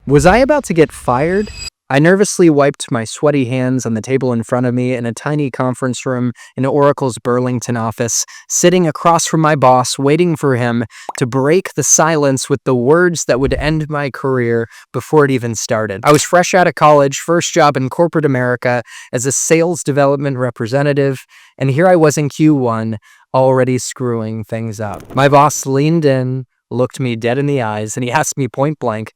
Was I about to get fired? I nervously wiped my sweaty hands on the table in front of me in a tiny conference room in Oracle's Burlington office, sitting across from my boss, waiting for him to break the silence with the words that would end my career before it even started. I was fresh out of college, first job in corporate America as a sales development representative, and here I was in Q1, already screwing things up. My boss leaned in, looked me dead in the eyes, and he asked me point blank,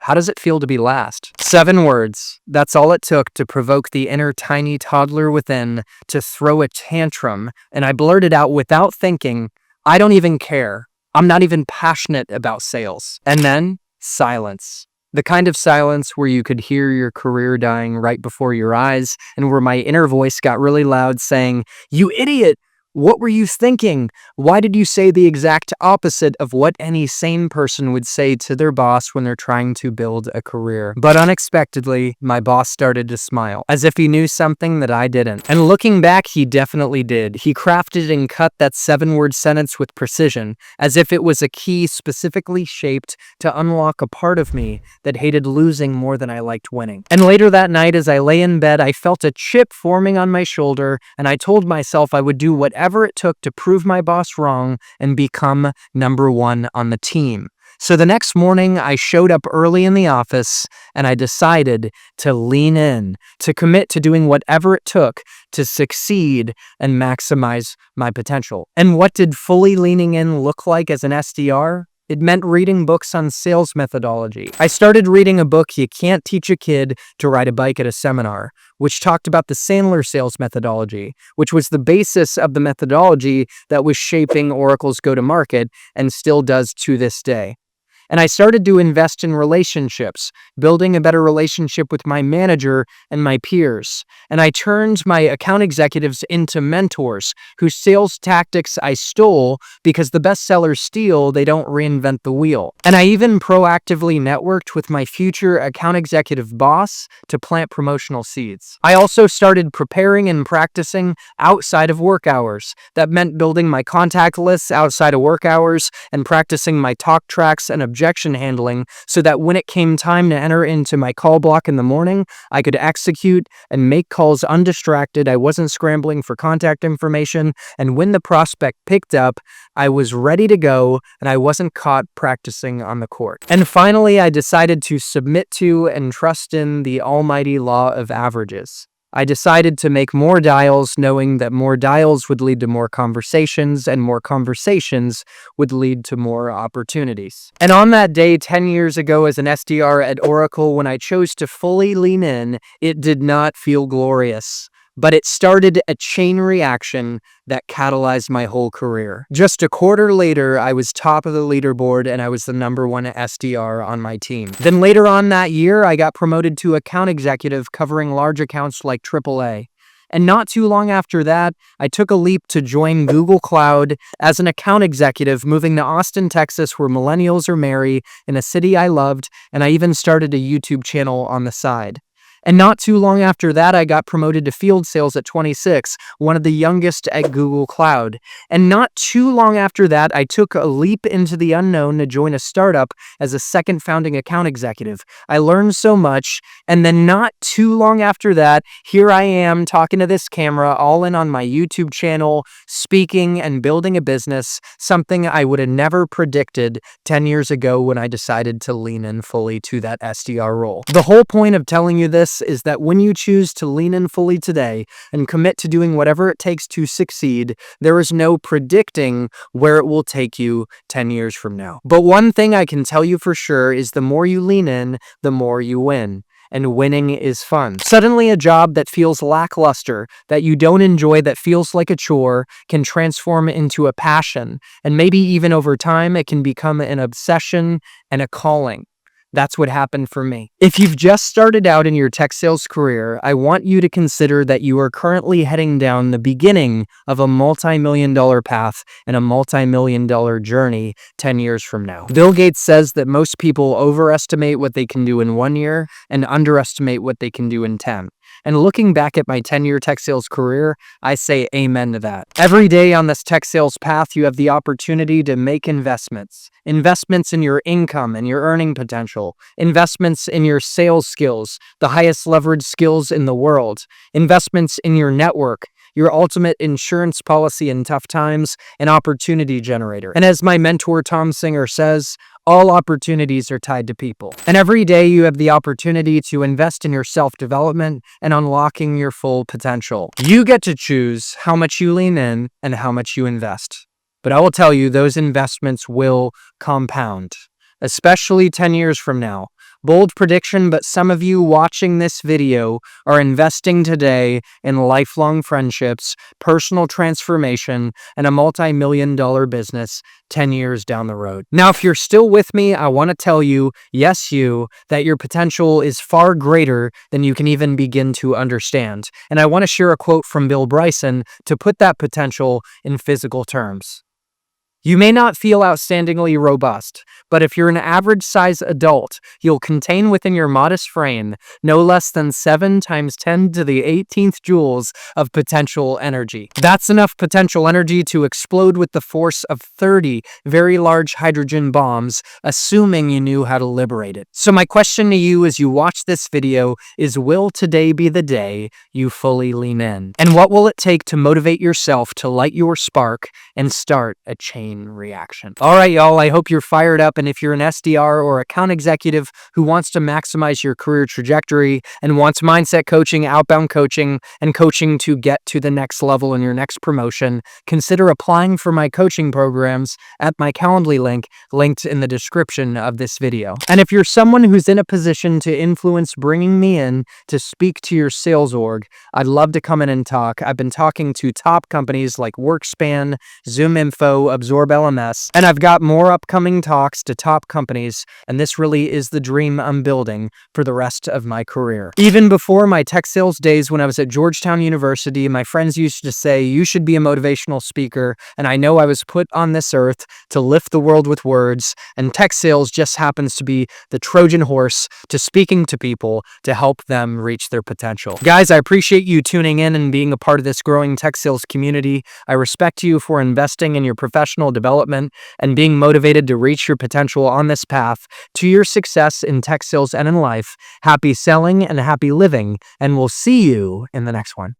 "How does it feel to be last?" 7 words. That's all it took to provoke the inner tiny toddler within to throw a tantrum, and I blurted out without thinking, "I don't even care. I'm not even passionate about sales." And then, silence. The kind of silence where you could hear your career dying right before your eyes, and where my inner voice got really loud saying, "You idiot! What were you thinking? Why did you say the exact opposite of what any sane person would say to their boss when they're trying to build a career?" But unexpectedly, my boss started to smile, as if he knew something that I didn't. And looking back, he definitely did. He crafted and cut that 7-word sentence with precision, as if it was a key specifically shaped to unlock a part of me that hated losing more than I liked winning. And later that night, as I lay in bed, I felt a chip forming on my shoulder, and I told myself I would do whatever it took to prove my boss wrong and become number 1 on the team. So the next morning, I showed up early in the office and I decided to lean in, to commit to doing whatever it took to succeed and maximize my potential. And what did fully leaning in look like as an SDR? It meant reading books on sales methodology. I started reading a book, You Can't Teach a Kid to Ride a Bike at a Seminar, which talked about the Sandler sales methodology, which was the basis of the methodology that was shaping Oracle's go-to-market and still does to this day. And I started to invest in relationships, building a better relationship with my manager and my peers. And I turned my account executives into mentors whose sales tactics I stole because the best sellers steal, they don't reinvent the wheel. And I even proactively networked with my future account executive boss to plant promotional seeds. I also started preparing and practicing outside of work hours. That meant building my contact lists outside of work hours and practicing my talk tracks and objection handling so that when it came time to enter into my call block in the morning, I could execute and make calls undistracted. I wasn't scrambling for contact information, and when the prospect picked up, I was ready to go and I wasn't caught practicing on the court. And finally, I decided to submit to and trust in the almighty law of averages. I decided to make more dials, knowing that more dials would lead to more conversations, and more conversations would lead to more opportunities. And on that day, 10 years ago as an SDR at Oracle, when I chose to fully lean in, it did not feel glorious. But it started a chain reaction that catalyzed my whole career. Just a quarter later, I was top of the leaderboard and I was the number 1 SDR on my team. Then later on that year, I got promoted to account executive covering large accounts like AAA. And not too long after that, I took a leap to join Google Cloud as an account executive, moving to Austin, Texas, where millennials are merry, in a city I loved, and I even started a YouTube channel on the side. And not too long after that, I got promoted to field sales at 26, one of the youngest at Google Cloud. And not too long after that, I took a leap into the unknown to join a startup as a second founding account executive. I learned so much, and then not too long after that, here I am talking to this camera, all in on my YouTube channel, speaking and building a business, something I would have never predicted 10 years ago when I decided to lean in fully to that SDR role. The whole point of telling you this is that when you choose to lean in fully today and commit to doing whatever it takes to succeed, there is no predicting where it will take you 10 years from now. But one thing I can tell you for sure is the more you lean in, the more you win. And winning is fun. Suddenly, a job that feels lackluster, that you don't enjoy, that feels like a chore, can transform into a passion. And maybe even over time, it can become an obsession and a calling. That's what happened for me. If you've just started out in your tech sales career, I want you to consider that you are currently heading down the beginning of a multi-million-dollar path and a multi-million-dollar journey 10 years from now. Bill Gates says that most people overestimate what they can do in 1 year and underestimate what they can do in 10. And looking back at my 10-year tech sales career, I say amen to that. Every day on this tech sales path, you have the opportunity to make investments. Investments in your income and your earning potential. Investments in your sales skills, the highest leverage skills in the world. Investments in your network, your ultimate insurance policy in tough times, an opportunity generator. And as my mentor Tom Singer says, all opportunities are tied to people. And every day you have the opportunity to invest in your self-development and unlocking your full potential. You get to choose how much you lean in and how much you invest. But I will tell you, those investments will compound, especially 10 years from now. Bold prediction, but some of you watching this video are investing today in lifelong friendships, personal transformation, and a multi-million-dollar business 10 years down the road. Now, if you're still with me, I want to tell you, yes, you, that your potential is far greater than you can even begin to understand. And I want to share a quote from Bill Bryson to put that potential in physical terms. You may not feel outstandingly robust, but if you're an average-size adult, you'll contain within your modest frame no less than 7 times 10 to the 18th joules of potential energy. That's enough potential energy to explode with the force of 30 very large hydrogen bombs, assuming you knew how to liberate it. So my question to you as you watch this video is, will today be the day you fully lean in? And what will it take to motivate yourself to light your spark and start a chain reaction? All right, y'all, I hope you're fired up. And if you're an SDR or account executive who wants to maximize your career trajectory and wants mindset coaching, outbound coaching, and coaching to get to the next level in your next promotion, consider applying for my coaching programs at my Calendly link, linked in the description of this video. And if you're someone who's in a position to influence bringing me in to speak to your sales org, I'd love to come in and talk. I've been talking to top companies like Workspan, ZoomInfo, Absorb LMS, and I've got more upcoming talks to top companies, and this really is the dream I'm building for the rest of my career. Even before my tech sales days when I was at Georgetown University, my friends used to say, you should be a motivational speaker, and I know I was put on this earth to lift the world with words, and tech sales just happens to be the Trojan horse to speaking to people to help them reach their potential. Guys, I appreciate you tuning in and being a part of this growing tech sales community. I respect you for investing in your professional development and being motivated to reach your potential on this path to your success in tech sales and in life. Happy selling and happy living, and we'll see you in the next one.